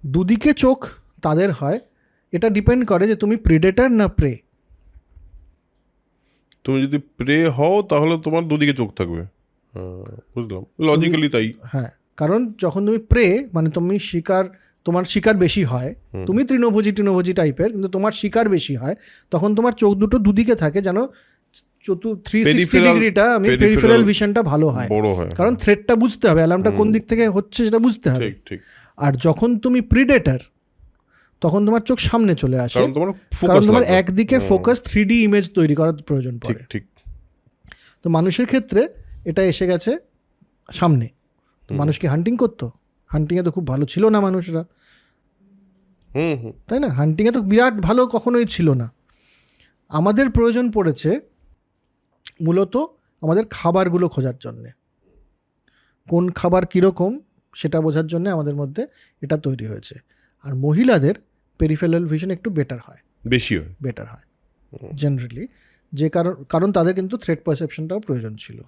দুদিকে চোখ তাদের হয়, এটা ডিপেন্ড করে যে তুমি প্রিডেটার না প্রে। তুমি যদি প্রে হও তাহলে তোমার দুদিকে চোখ থাকবে, বুঝলাম, লজিক্যালি তাই। হ্যাঁ, কারণ যখন তুমি প্রে মানে তুমি তোমার শিকার বেশি হয়, তুমি তৃণভোজী টাইপের, কিন্তু তোমার শিকার বেশি হয়, তখন তোমার চোখ দুটো দুদিকে থাকে যেন 360 ডিগ্রিটা আমি পেরিফেরাল ভিশনটা ভালো হয়, কারণ থ্রেটটা বুঝতে হবে, অ্যালার্মটা কোন দিক থেকে হচ্ছে সেটা বুঝতে হবে। আর যখন তুমি প্রিডেটার তখন তোমার চোখ সামনে চলে আসে, কারণ তোমার একদিকে ফোকাস 3D ইমেজ তৈরি করার প্রয়োজন পড়ে। তো মানুষের ক্ষেত্রে এটা এসে গেছে সামনে। মানুষ কি হান্টিং করতো? হান্টিংয়ে তো খুব ভালো ছিল না মানুষরা, তাই না? হান্টিংয়ে তো বিরাট ভালো কখনোই ছিল না। আমাদের প্রয়োজন পড়েছে মূলত আমাদের খাবারগুলো খোঁজার জন্যে, কোন খাবার কীরকম সেটা বোঝার জন্য আমাদের মধ্যে এটা তৈরি হয়েছে। আর মহিলাদের পেরিফেরাল ভিশন একটু বেটার হয় জেনারেলি, যে কারণ তাদের কিন্তু থ্রেট পারসেপশনটাও প্রয়োজন ছিল।